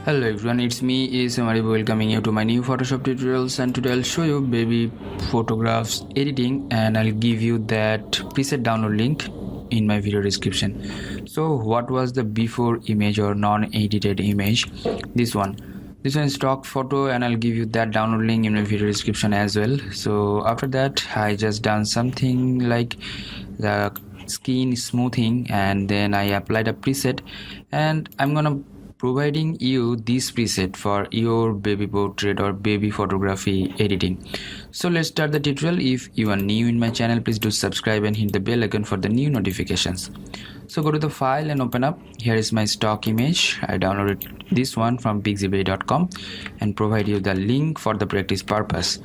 Hello everyone, it's me ASM Arif welcoming you to my new Photoshop tutorials, and today I'll show you baby photographs editing and I'll give you that preset download link in my video description. So what was the before image or non-edited image? This one is stock photo and I'll give you that download link in my video description as well. So after that I just done something like the skin smoothing and then I applied a preset, and I'm gonna providing you this preset for your baby portrait or baby photography editing. So let's start the tutorial. If you are new in my channel, please do subscribe and hit the bell icon for the new notifications. So go to the file and open up. Here is my stock image. I downloaded this one from bigzibay.com and provide you the link for the practice purpose,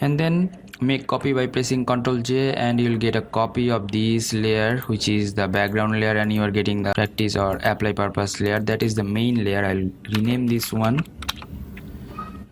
and then make copy by pressing Ctrl J and you'll get a copy of this layer, which is the background layer, and you are getting the practice or apply purpose layer. That is the main layer. I'll rename this one.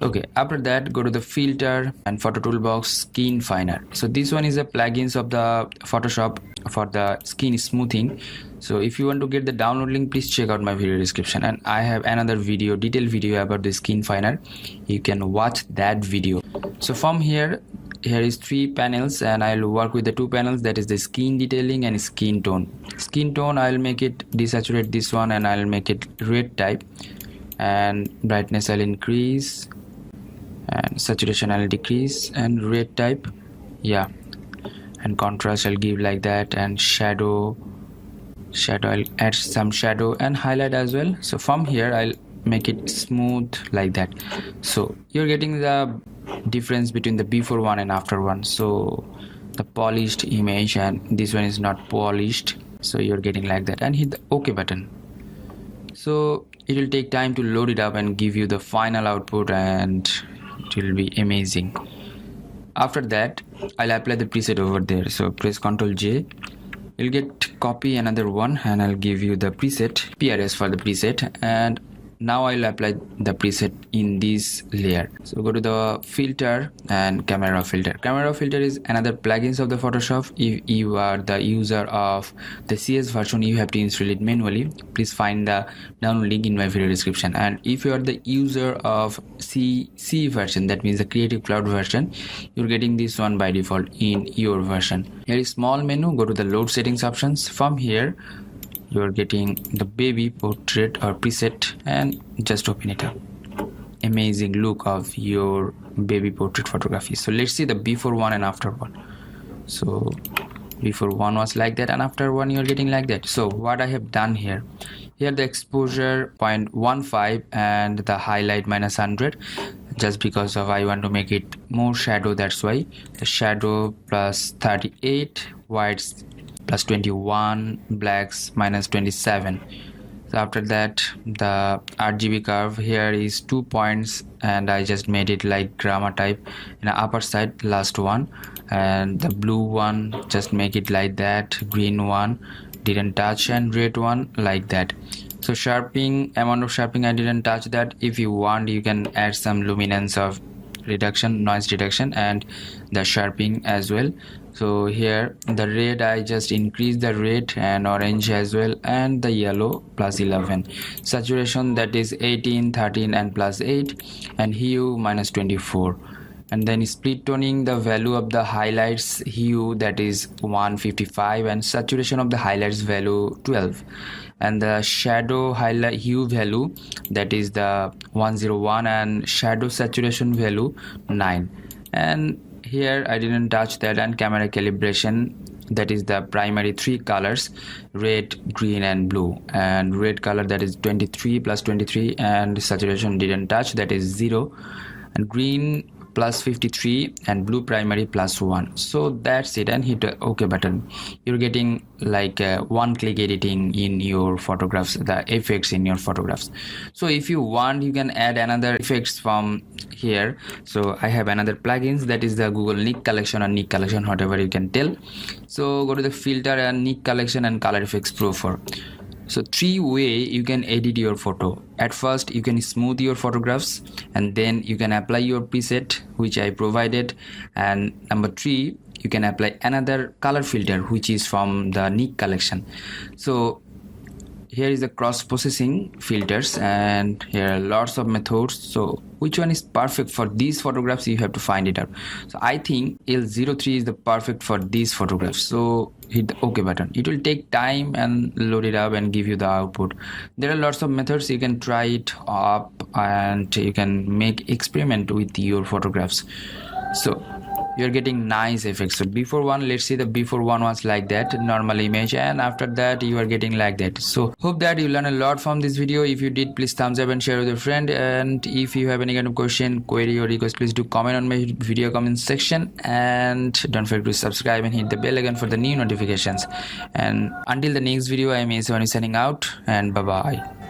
Okay, after that go to the filter and photo toolbox skin finer. So this one is a plugins of the Photoshop for the skin smoothing. So if you want to get the download link, please check out my video description, and I have another video, detailed video about the skin finer. You can watch that video. So from here is 3 panels and I'll work with the 2 panels, that is the skin detailing and skin tone. Skin tone I'll make it desaturate this one and I'll make it red type, and brightness I'll increase and saturation I'll decrease and red type, yeah, and contrast I'll give like that, and shadow I'll add some shadow and highlight as well. So from here I'll make it smooth like that. So you're getting the difference between the before one and after one. So the polished image and this one is not polished, so you're getting like that, and hit the OK button. So it will take time to load it up and give you the final output, and it will be amazing. After that I'll apply the preset over there. So press Ctrl J, you'll get copy another one and I'll give you the preset PRS for the preset, and now I'll apply the preset in this layer. So go to the filter and camera filter. Camera filter is another plugins of the Photoshop. If you are the user of the CS version, you have to install it manually. Please find the download link in my video description. And if you are the user of CC version, that means the Creative Cloud version, you're getting this one by default in your version. Here is small menu. Go to the load settings options. From here you are getting the baby portrait or preset, and just open it up. Amazing look of your baby portrait photography. So let's see the before one and after one. So before one was like that and after one you're getting like that. So what I have done here the exposure 0.15 and the highlight -100, just because of I want to make it more shadow, that's why the shadow plus 38, whites plus 21, blacks -27. So after that the RGB curve here is 2 points and I just made it like grammar type in the upper side, last one, and the blue one just make it like that, green one didn't touch, and red one like that. So sharpening, amount of sharpening I didn't touch that. If you want you can add some luminance of reduction, noise reduction, and the sharpening as well. So here the red I just increase the red, and orange as well, and the yellow plus 11. Saturation that is 18, 13 and plus 8, and hue -24. And then split toning, the value of the highlights hue that is 155 and saturation of the highlights value 12, and the shadow highlight hue value that is the 101 and shadow saturation value 9. And here I didn't touch that, and camera calibration that is the primary 3 colors, red, green and blue, and red color that is 23 plus 23, and saturation didn't touch, that is 0, and green plus 53 and blue primary plus 1. So that's it, and hit the OK button. You're getting like one-click editing in your photographs, the effects in your photographs. So if you want you can add another effects from here. So I have another plugins, that is the Google Nik Collection or Nik Collection, whatever you can tell. So go to the filter and Nik Collection and Color Effects Pro 4. So 3 way you can edit your photo. At first you can smooth your photographs, and then you can apply your preset which I provided, and number 3 you can apply another color filter which is from the Nik Collection. So here is the cross processing filters, and here are lots of methods. So which one is perfect for these photographs, you have to find it out. So I think L03 is the perfect for these photographs, so hit the OK button. It will take time and load it up and give you the output. There are lots of methods, you can try it up and you can make experiment with your photographs. So you're getting nice effects. So before one, let's see, the before one was like that, normal image, and after that you are getting like that. So hope that you learn a lot from this video. If you did, please thumbs up and share with your friend, and if you have any kind of question, query or request, please do comment on my video comment section, and don't forget to subscribe and hit the bell icon for the new notifications. And until the next video, I am ASM Arif signing out, and bye bye.